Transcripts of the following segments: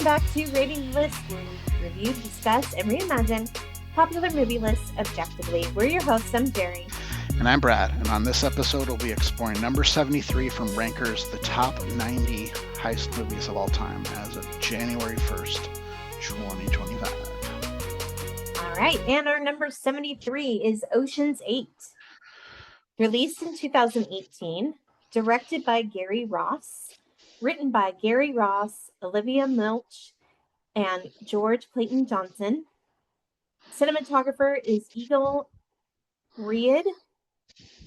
welcome back to Rating List, where we review, discuss, and reimagine popular movie lists objectively. We're your hosts. I'm Jerry. And I'm Brad, and on this episode, we'll be exploring number 73 from Ranker's The Top 90 Heist Movies of All Time as of January 1st, 2025. All right, and our number 73 is Ocean's 8. Released in 2018, directed by Gary Ross, written by Gary Ross, Olivia Milch, and George Clayton Johnson. Cinematographer is Eagle Reid,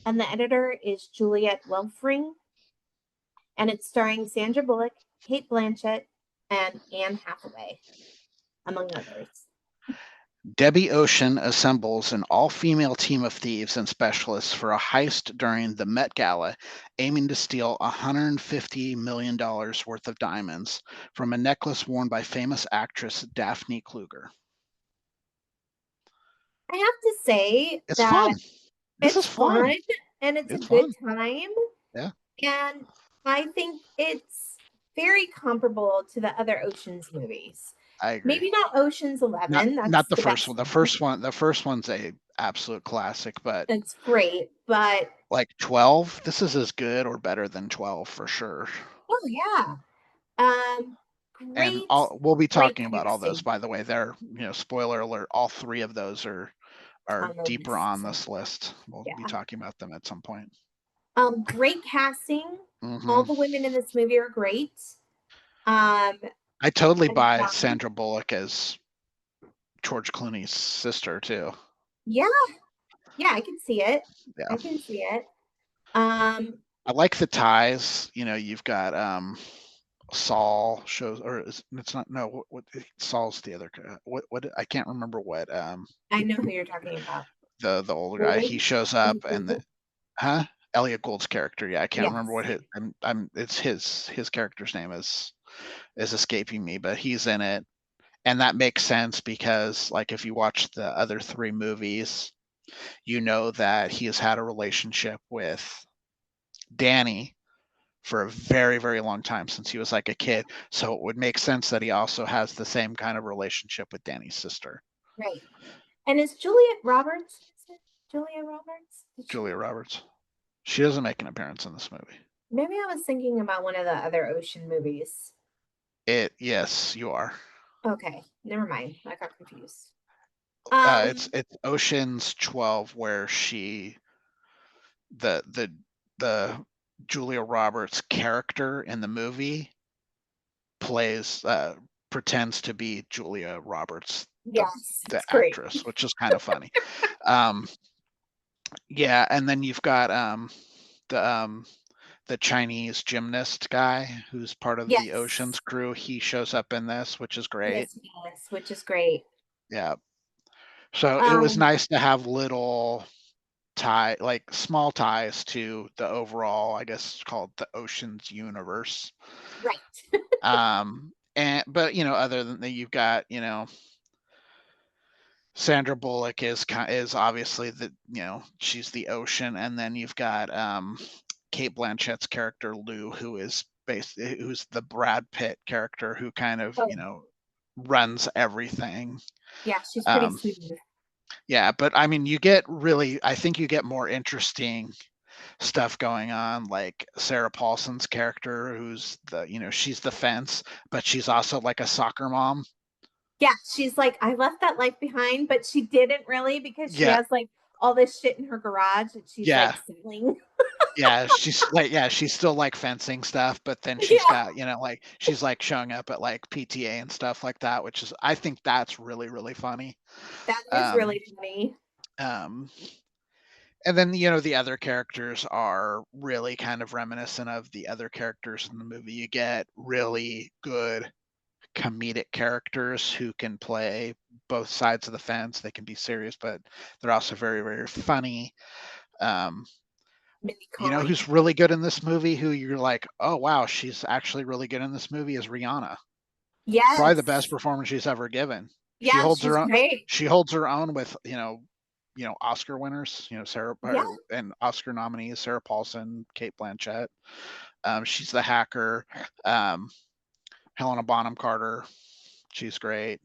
and the editor is Juliet Welfring. And it's starring Sandra Bullock, Kate Blanchett, and Anne Hathaway, among others. Debbie Ocean assembles an all-female team of thieves and specialists for a heist during the Met Gala, aiming to steal $150 million worth of diamonds from a necklace worn by famous actress Daphne Kluger. I have to say It's that fun. This it's is fun. fun and it's a It's good fun. time. Yeah. And I think it's very comparable to the other Ocean's movies. I agree. Maybe not Ocean's 11. Not That's the the first best one. one. The first one's a absolute classic, but It's great, but like 12, this is as good or better than 12 for sure. oh yeah. Um And great, we'll be great talking about all those, casting by the way. They're, spoiler alert, all three of those are on the deeper list. on this list. We'll be Yeah. talking about them at some point. Great casting. All Hmm. the women in this movie are great. Um, I totally and buy fun. Sandra Bullock as George Clooney's sister too. Yeah, yeah, I can see it. Yeah. I can see it. Um, I like the ties. You've got Saul shows, or it's not. No, what Saul's the other. What I can't remember what I know who you're talking about. the older guy. Gold? He shows Is up it and Gold? huh? Elliot Gould's character. Yeah, I can't remember Yes. what I'm. It's his character's name is escaping me, but he's in it, and that makes sense because like if you watch the other three movies, you know that he has had a relationship with Danny for a very, very long time since he was like a kid. So it would make sense that he also has the same kind of relationship with Danny's sister, Right. And is Juliet Roberts? Is it Julia Roberts? Julia Roberts. She doesn't make an appearance in this movie. Maybe I was thinking about one of the other Ocean movies. Yes, you are. Okay, never mind. I got confused. It's Ocean's 12 where the the Julia Roberts character in the movie plays pretends to be Julia Roberts, Yes, the it's great. actress, which is kind of funny. um, yeah, and then you've got the the Chinese gymnast guy who's part of the Ocean's Yes. crew. He shows up in this, which is great. Yes, yes, which is great. Yeah. So it was Um, nice to have little like small ties to the overall, I guess it's called the Ocean's universe. right. But other than that, you've got, Sandra Bullock is obviously she's the ocean, and then you've got Kate Blanchett's character Lou, who's the Brad Pitt character who kind of Oh, runs everything. yeah, she's pretty Um, smooth. yeah, but I mean, I think you get more interesting stuff going on, like Sarah Paulson's character, who's she's the fence, but she's also like a soccer mom. Yeah, she's like, I left that life behind, but she didn't really because she Yeah, has like all this shit in her garage that she's like yeah, selling. she's still like fencing stuff, but then she's Yeah, got like she's like showing up at like PTA and stuff like that, which is I think that's really really funny. that is Um, really funny. um, and then the other characters are really kind of reminiscent of the other characters in the movie. You get really good comedic characters who can play both sides of the fence. They can be serious, but they're also very very funny. Um, Mindy you know Kaling. who's really good in this movie? Who you're like, oh wow, she's actually really good in this movie? Is Rihanna. Probably the best Yes. performance she's ever given. She Yeah, holds she's her own. great. She holds her own with Oscar winners. Sarah Yeah. and Oscar nominees Sarah Paulson, Kate Blanchett. She's the hacker. Um, Helena Bonham Carter, she's great.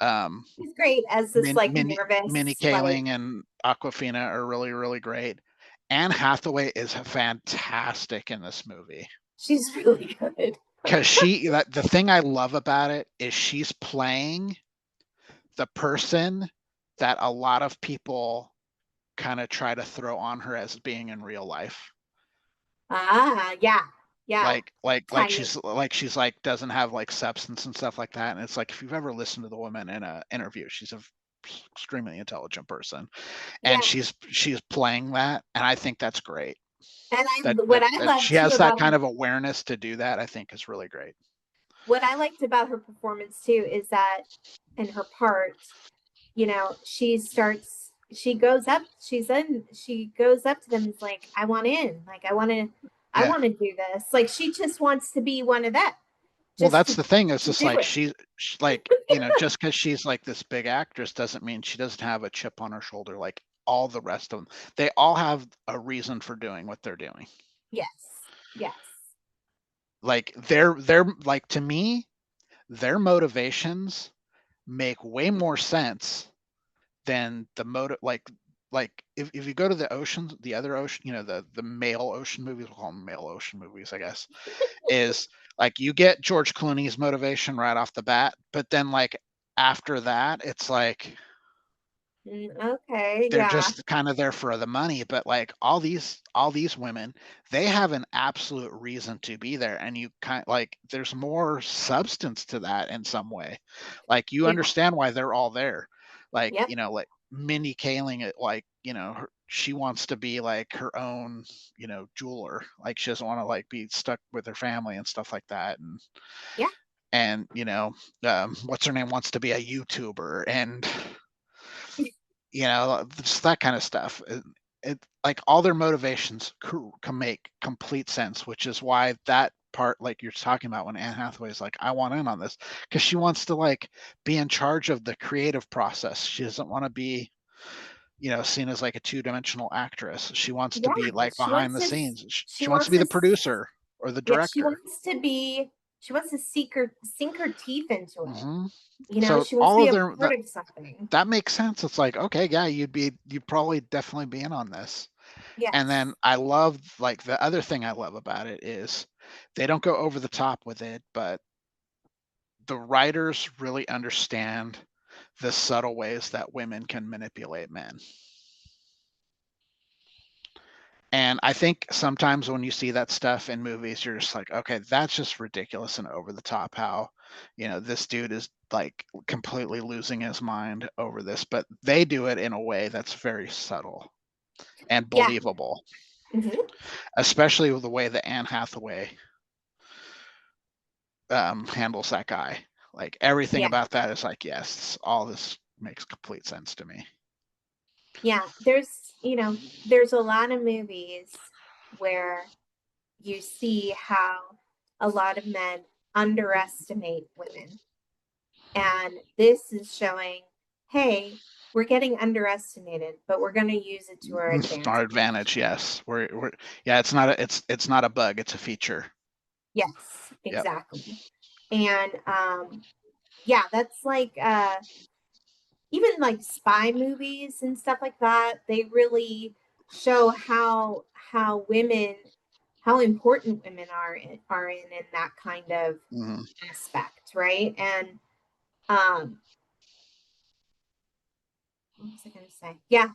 She's great as this like Minnie nervous, like Kaling and Aquafina are really, really great. Anne Hathaway is fantastic in this movie she's really good. because the thing I love about it is she's playing the person that a lot of people kind of try to throw on her as being in real life. Ah, yeah, yeah. Tiny. She's like doesn't have like substance and stuff like that. And it's like if you've ever listened to the woman in an interview, she's a extremely intelligent person, and Yeah. she's playing that, and I think that's great. And what That I that love she too has that about kind her, of awareness to do that, I think is really great. what I liked about her performance too is that in her part, she goes up, she goes up to them and is like, I want in. Like I Yeah. want to do this. Like she just wants to be one of them. Well, Just that's the thing. It's to just do like it. she's like, just because she's like this big actress doesn't mean she doesn't have a chip on her shoulder like all the rest of them. They all have a reason for doing what they're doing. Yes. Yes. Like they're like, to me, their motivations make way more sense than the motive. Like if you go to the oceans, the other ocean, the male ocean movies, we'll call them male ocean movies, I guess, is like you get George Clooney's motivation right off the bat, but then like after that, it's like Okay, they're yeah. just kind of there for the money. But like all these women, they have an absolute reason to be there, and you kind like there's more substance to that in some way. Like you Yeah. understand why they're all there. Like Yep. like Mindy Kaling, like she wants to be like her own jeweler. Like she doesn't want to like be stuck with her family and stuff like that. Yeah. And what's her name wants to be a YouTuber, and just that kind of stuff. Like all their motivations can make complete sense, which is why that part, like you're talking about, when Anne Hathaway is like, I want in on this, because she wants to like be in charge of the creative process. She doesn't want to be, seen as like a two-dimensional actress. She wants to Yeah. be like She behind wants the to scenes. she She wants to wants be to the producer or the yeah, director. she wants to sink her teeth into it. hmm You know, So she wants to all be of a their part of something. that makes sense. It's like, okay, yeah, you'd probably definitely be in on this. And Yes. then I love, like, the other thing I love about it is they don't go over the top with it, but the writers really understand the subtle ways that women can manipulate men. And I think sometimes when you see that stuff in movies, you're just like, okay, that's just ridiculous and over the top how, this dude is like completely losing his mind over this, but they do it in a way that's very subtle and Yeah. believable, Hmm. especially with the way that Anne Hathaway handles that guy. Like everything Yeah. about that is like, yes, all this makes complete sense to me. Yeah. There's a lot of movies where you see how a lot of men underestimate women. And this is showing, hey, we're getting underestimated, but we're going to use it to our Our advantage. advantage, yes. Yeah, it's not a bug, it's a feature. Yes, Yep. exactly. And yeah, that's like even like spy movies and stuff like that, they really show how important women are in that kind of hmm aspect, right? And um what was I going to say? Yeah,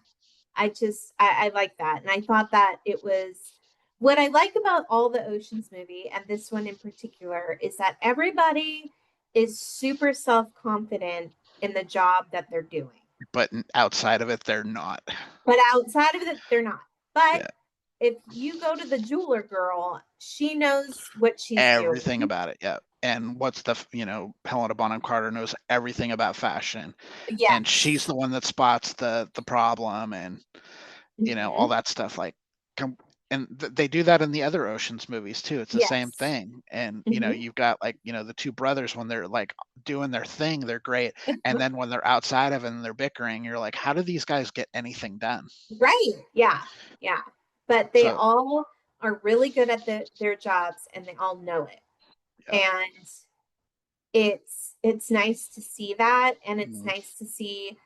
I like that. And I thought that it was what I like about all the Oceans movie and this one in particular is that everybody is super self-confident in the job that they're doing. But outside of it, they're not. But outside of it, they're not. But Yeah. if you go to the jeweler girl, she knows what she's Everything doing. about it, yeah. And Helena Bonham Carter knows everything about fashion, and she's Yes. the one that spots the problem, and all Hmm. that stuff. Like, and they do that in the other Oceans movies too. It's the same Yes. thing. And Hmm. you've got like the two brothers when they're like doing their thing, they're great. And then when they're outside of it and they're bickering, you're like, how do these guys get anything done? Right. Yeah. Yeah. But they So all are really good at their jobs and they all know it. yeah, And it's nice to see that, and it's Mm, nice to see,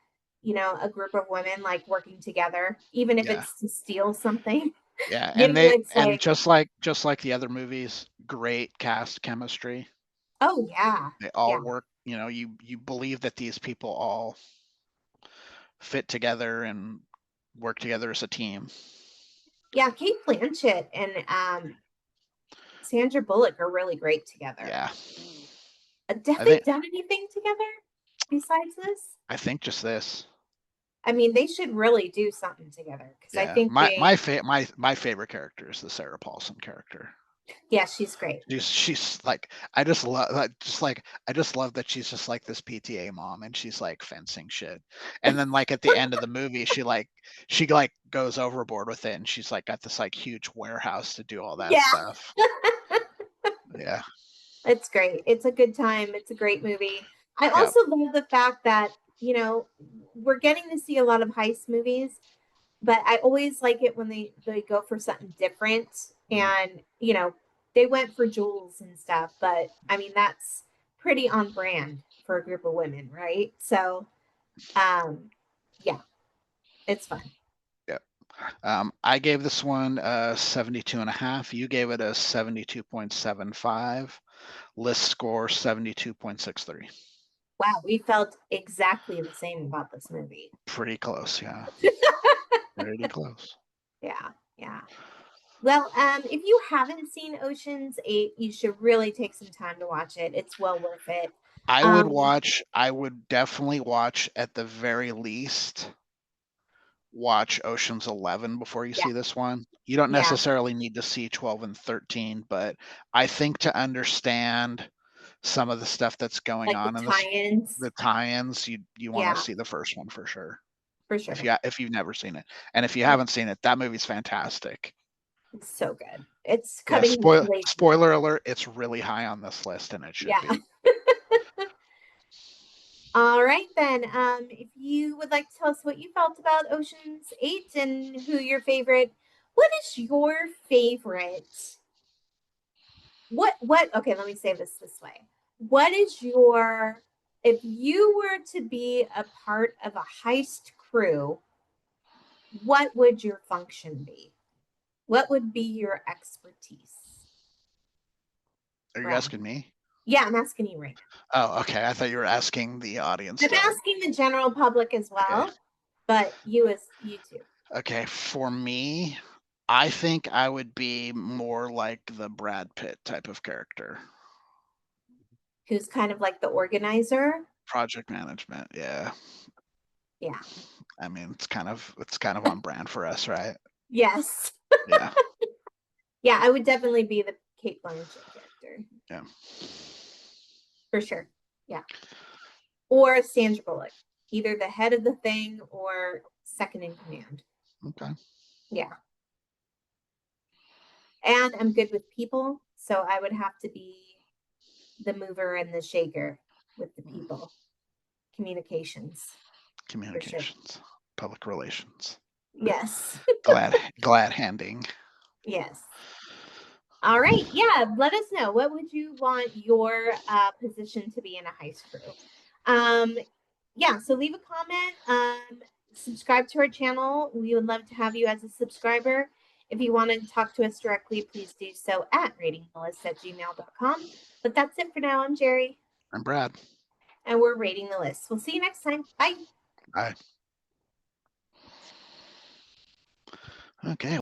a group of women like working together, even if yeah, it's to steal something. yeah, You know, it's and like, just like the other movies, great cast chemistry. oh yeah, They all yeah, work. You believe that these people all fit together and work together as a team. yeah. Kate Blanchett and Sandra Bullock are really great together. Yeah, Have I they think done anything together besides this? I think just this. I mean, they should really do something together because I Yeah, think my favorite character is the Sarah Paulson character. yeah, she's great. She's like I just love I just love that she's just like this PTA mom and she's like fencing shit. And then like at the end of the movie she goes overboard with it and she's like got this like huge warehouse to do all that Yeah, stuff. Yeah. it's great. It's a good time. It's a great movie. I Yep. also love the fact that, we're getting to see a lot of heist movies, but I always like it when they go for something different. Mm. And, they went for jewels and stuff, but I mean, that's pretty on brand for a group of women, right? So, yeah, it's fun. Yep. I gave this one a 72.5. You gave it a 72.75. List score 72.63. Wow, we felt exactly the same about this movie. Pretty close, yeah. Pretty close. Yeah, yeah. Well, if you haven't seen Ocean's 8, you should really take some time to watch it. It's well worth it. Um, I would definitely watch at the very least watch Ocean's 11 before you yeah, see this one. You don't yeah, necessarily need to see 12 and 13, but I think to understand some of the stuff that's going like the on in this tie-ins. the tie-ins, you want to Yeah, see the first one for sure. for If sure. you've never seen it. And if you Yeah, haven't seen it, that movie's fantastic. it's so good. It's Yeah, cutting inflation. spoiler alert, it's really high on this list and it should Yeah. be. All right then. If you would like to tell us what you felt about Ocean's 8 and who your favorite, what is your favorite? What okay, let me say this way. What is your if you were to be a part of a heist crew, what would your function be? What would be your expertise, Are you Brad? asking me? Yeah, I'm asking you right Oh, okay. I thought you were asking the audience now. I'm to. asking the general public as Okay. well, but you too. Okay, for me, I think I would be more like the Brad Pitt type of character. Who's kind of like the organizer? Project management, yeah. Yeah. I mean, it's kind of on brand for us, right? Yes. Yeah. Yeah, I would definitely be the Kate Blanchett character Yeah. for sure. Yeah. Or Sandra Bullock, either the head of the thing or second in command. Okay. Yeah. And I'm good with people, so I would have to be the mover and the shaker with the Mm. people. Communications, for sure. Communications, public relations, Yes. glad handing. Yes. All right. Yeah. Let us know. What would you want your position to be in a heist crew? Um, yeah. So leave a comment. Subscribe to our channel. We would love to have you as a subscriber. If you want to talk to us directly, please do so at ratingthelist@gmail.com. But that's it for now. I'm Jerry, I'm Brad. and we're rating the list. We'll see you next time. Bye. Bye. Okay.